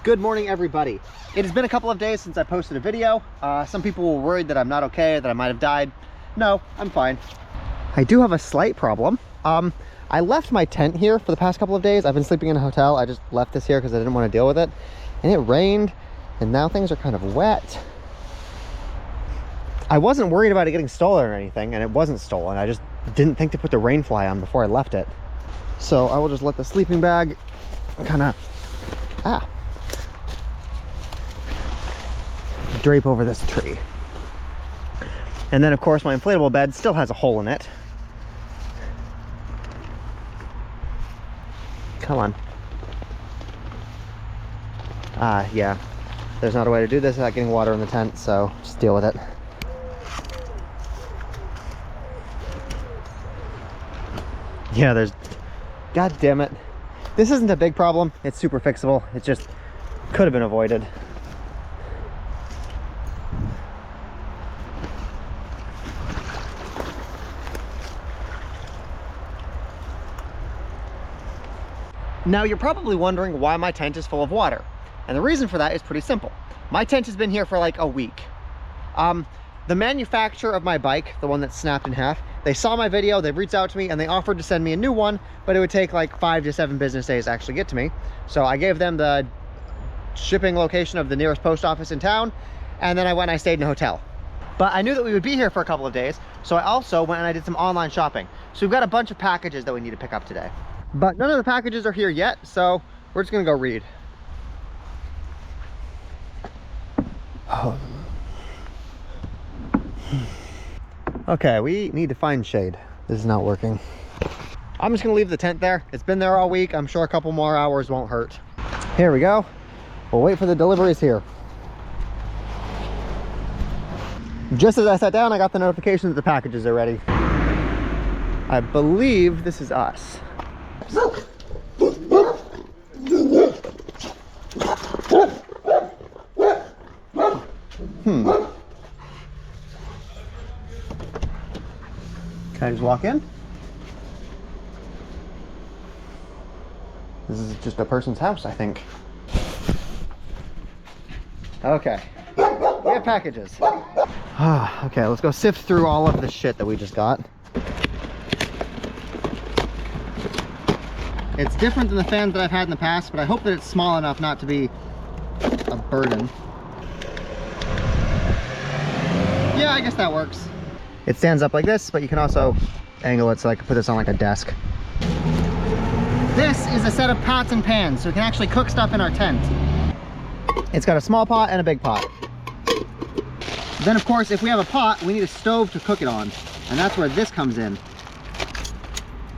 Good morning, everybody. It has been a couple of days since I posted a video. Some people were worried that I'm not okay, that I might have died. No, I'm fine. I do have a slight problem. I left my tent here for the past couple of days. I've been sleeping in a hotel. I just left this here because I didn't want to deal with it. And it rained, and now things are kind of wet. I wasn't worried about it getting stolen or anything, and it wasn't stolen. I just didn't think to put the rain fly on before I left it. So I will just let the sleeping bag kind of drape over this tree. And then of course my inflatable bed still has a hole in it. Come on. Yeah, there's not a way to do this without getting water in the tent, so just deal with it. Yeah, god damn it. This isn't a big problem. It's super fixable. It just could have been avoided. Now you're probably wondering why my tent is full of water. And the reason for that is pretty simple. My tent has been here for like a week. The manufacturer of my bike, the one that's snapped in half, they saw my video, they reached out to me, and they offered to send me a new one, but it would take like 5 to 7 business days to actually get to me. So I gave them the shipping location of the nearest post office in town, and then I went and I stayed in a hotel. But I knew that we would be here for a couple of days, so I also went and I did some online shopping. So we've got a bunch of packages that we need to pick up today. But none of the packages are here yet, so we're just gonna go read. Okay, we need to find shade. This is not working. I'm just gonna leave the tent there. It's been there all week. I'm sure a couple more hours won't hurt. Here we go. We'll wait for the deliveries here. Just as I sat down, I got the notification that the packages are ready. I believe this is us. Can I just walk in? This is just a person's house, I think. Okay. We have packages. Okay, let's go sift through all of the shit that we just got. It's different than the fans that I've had in the past, but I hope that it's small enough not to be a burden. Yeah, I guess that works. It stands up like this, but you can also angle it so I can put this on like a desk. This is a set of pots and pans, so we can actually cook stuff in our tent. It's got a small pot and a big pot. Then of course, if we have a pot, we need a stove to cook it on. And that's where this comes in.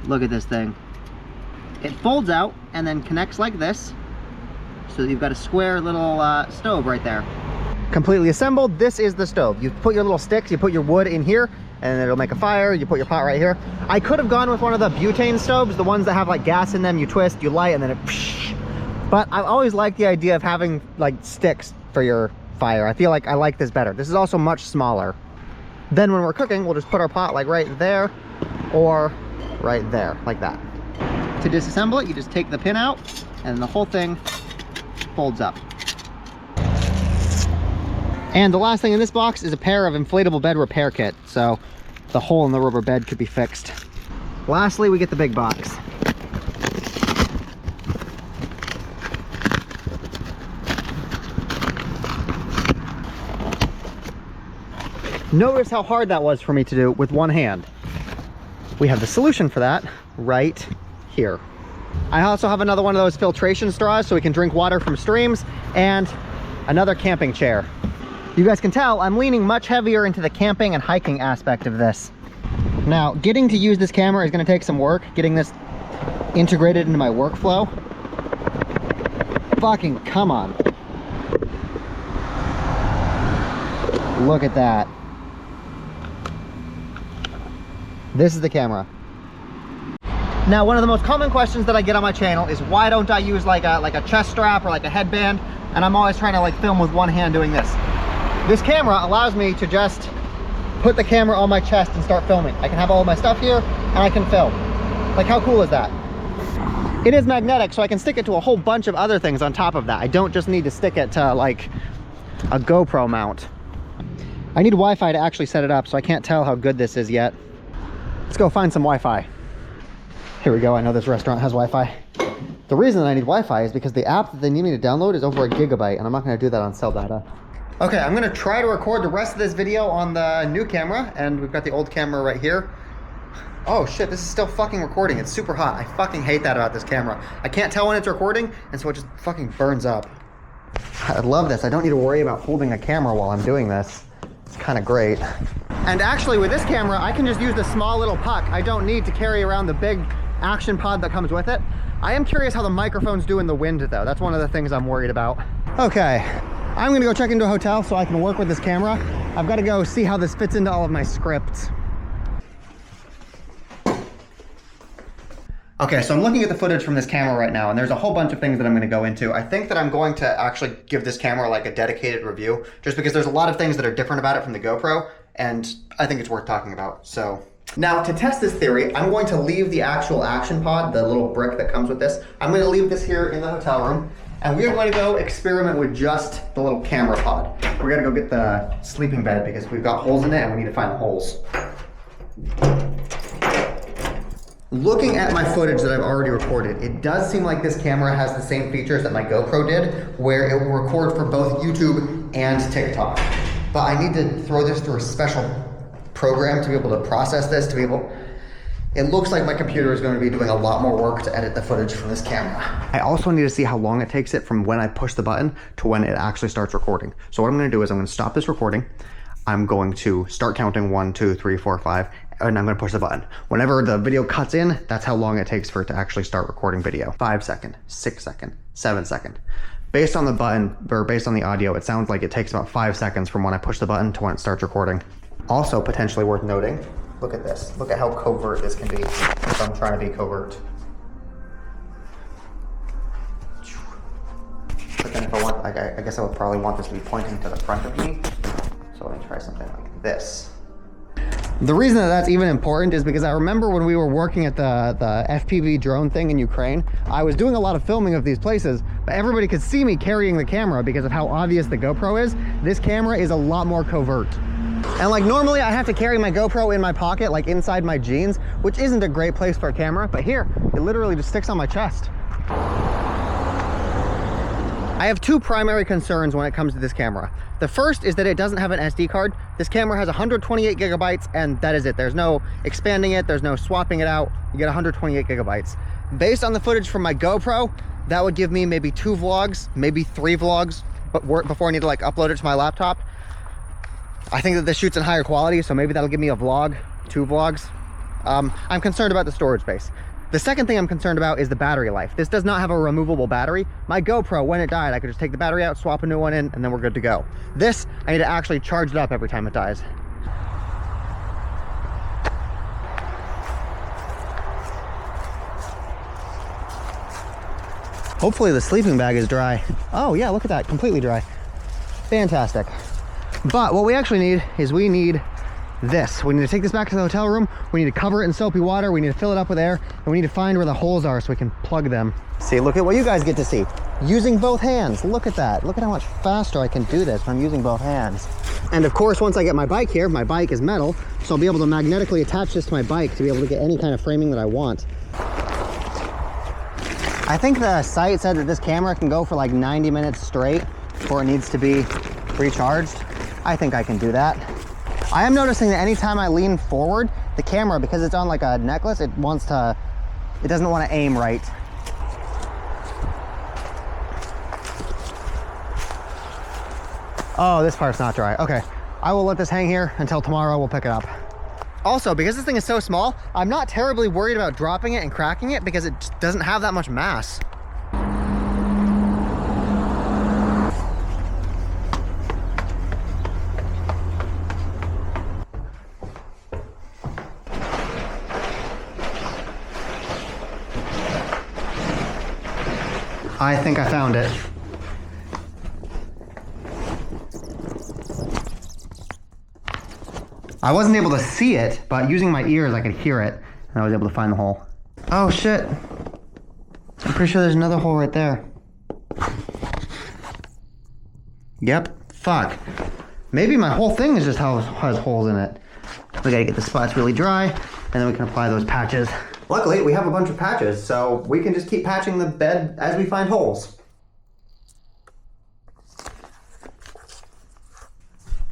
Look at this thing. It folds out and then connects like this. So you've got a square little stove right there. Completely assembled, this is the stove. You put your little sticks, you put your wood in here, and it'll make a fire. You put your pot right here. I could have gone with one of the butane stoves, the ones that have like gas in them. You twist, you light, and then it psh. But I've always liked the idea of having like sticks for your fire. I feel like I like this better. This is also much smaller. Then when we're cooking, we'll just put our pot like right there or right there, like that. To disassemble it, you just take the pin out and the whole thing folds up. And the last thing in this box is a pair of inflatable bed repair kit, so the hole in the rubber bed could be fixed. Lastly, we get the big box. Notice how hard that was for me to do with one hand. We have the solution for that right here. I also have another one of those filtration straws so we can drink water from streams, and another camping chair. You guys can tell I'm leaning much heavier into the camping and hiking aspect of this. Now, getting to use this camera is going to take some work, getting this integrated into my workflow. Fucking come on. Look at that. This is the camera. Now, one of the most common questions that I get on my channel is why don't I use like a chest strap or like a headband? And I'm always trying to like film with one hand doing this. This camera allows me to just put the camera on my chest and start filming. I can have all of my stuff here and I can film. Like, how cool is that? It is magnetic, so I can stick it to a whole bunch of other things on top of that. I don't just need to stick it to like a GoPro mount. I need Wi-Fi to actually set it up, so I can't tell how good this is yet. Let's go find some Wi-Fi. Here we go, I know this restaurant has Wi-Fi. The reason that I need Wi-Fi is because the app that they need me to download is over 1 gigabyte, and I'm not gonna do that on cell data. Okay, I'm gonna try to record the rest of this video on the new camera, and we've got the old camera right here. Oh shit, this is still fucking recording. It's super hot. I fucking hate that about this camera. I can't tell when it's recording, and so it just fucking burns up. I love this. I don't need to worry about holding a camera while I'm doing this. It's kind of great. And actually with this camera, I can just use the small little puck. I don't need to carry around the big action pod that comes with it. I am curious how the microphones do in the wind though. That's one of the things I'm worried about. Okay, I'm gonna go check into a hotel so I can work with this camera. I've got to go see how this fits into all of my scripts. Okay, so I'm looking at the footage from this camera right now, and there's a whole bunch of things that I'm going to go into. I think that I'm going to actually give this camera like a dedicated review, just because there's a lot of things that are different about it from the GoPro, and I think it's worth talking about. So now to test this theory, I'm going to leave the actual action pod, the little brick that comes with this. I'm going to leave this here in the hotel room, and we are going to go experiment with just the little camera pod. We're going to go get the sleeping bed because we've got holes in it and we need to find the holes. Looking at my footage that I've already recorded, it does seem like this camera has the same features that my GoPro did, where it will record for both YouTube and TikTok. But I need to throw this through a special program to be able to process this, to be able... It looks like my computer is going to be doing a lot more work to edit the footage from this camera. I also need to see how long it takes it from when I push the button to when it actually starts recording. So what I'm going to do is I'm going to stop this recording. I'm going to start counting 1, 2, 3, 4, 5, and I'm going to push the button. Whenever the video cuts in, that's how long it takes for it to actually start recording video. 5 second, 6 second, 7 second. Based on the button, or based on the audio, it sounds like it takes about 5 seconds from when I push the button to when it starts recording. Also potentially worth noting, look at this. Look at how covert this can be if I'm trying to be covert. But then if I want, I guess I would probably want this to be pointing to the front of me. So let me try something like this. The reason that that's even important is because I remember when we were working at the FPV drone thing in Ukraine, I was doing a lot of filming of these places, but everybody could see me carrying the camera because of how obvious the GoPro is. This camera is a lot more covert. And like normally I have to carry my GoPro in my pocket, like inside my jeans, which isn't a great place for a camera, but here, it literally just sticks on my chest. I have two primary concerns when it comes to this camera. The first is that it doesn't have an SD card. This camera has 128 gigabytes and that is it. There's no expanding it, there's no swapping it out. You get 128 gigabytes. Based on the footage from my GoPro, that would give me maybe 2 vlogs, maybe 3 vlogs, but before I need to like upload it to my laptop. I think that this shoots in higher quality, so maybe that'll give me a vlog, 2 vlogs. I'm concerned about the storage space. The second thing I'm concerned about is the battery life. This does not have a removable battery. My GoPro, when it died, I could just take the battery out, swap a new one in, and then we're good to go. This, I need to actually charge it up every time it dies. Hopefully the sleeping bag is dry. Oh yeah, look at that, completely dry. Fantastic. But what we actually need is we need this. We need to take this back to the hotel room. We need to cover it in soapy water. We need to fill it up with air, and we need to find where the holes are so we can plug them. See, look at what you guys get to see. Using both hands. Look at that. Look at how much faster I can do this when I'm using both hands. And of course, once I get my bike here, my bike is metal, so I'll be able to magnetically attach this to my bike to be able to get any kind of framing that I want. I think the site said that this camera can go for like 90 minutes straight before it needs to be recharged. I think I can do that. I am noticing that anytime I lean forward, the camera, because it's on like a necklace, it doesn't want to aim right. Oh, this part's not dry. Okay, I will let this hang here until tomorrow. We'll pick it up. Also, because this thing is so small, I'm not terribly worried about dropping it and cracking it because it just doesn't have that much mass. I think I found it. I wasn't able to see it, but using my ears I could hear it, and I was able to find the hole. Oh shit. Pretty sure there's another hole right there. Yep, fuck. Maybe my whole thing is just has holes in it. We gotta get the spots really dry, and then we can apply those patches. Luckily, we have a bunch of patches, so we can just keep patching the bed as we find holes.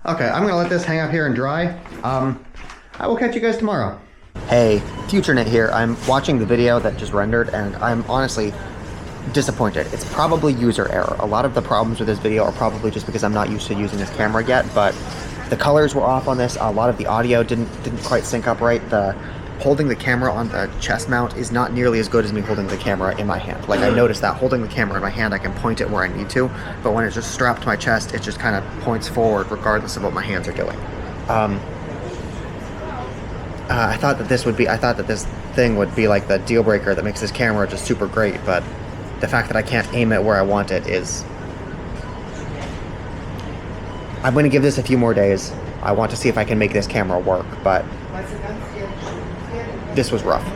Okay, I'm gonna let this hang up here and dry. I will catch you guys tomorrow. Hey, FutureNit here. I'm watching the video that just rendered, and I'm honestly disappointed. It's probably user error. A lot of the problems with this video are probably just because I'm not used to using this camera yet, but the colors were off on this. A lot of the audio didn't quite sync up right. Holding the camera on the chest mount is not nearly as good as me holding the camera in my hand. Like, I noticed that holding the camera in my hand, I can point it where I need to, but when it's just strapped to my chest, it just kind of points forward regardless of what my hands are doing. I thought that this thing would be like the deal breaker that makes this camera just super great, but the fact that I can't aim it where I want it is... I'm going to give this a few more days. I want to see if I can make this camera work, but this was rough.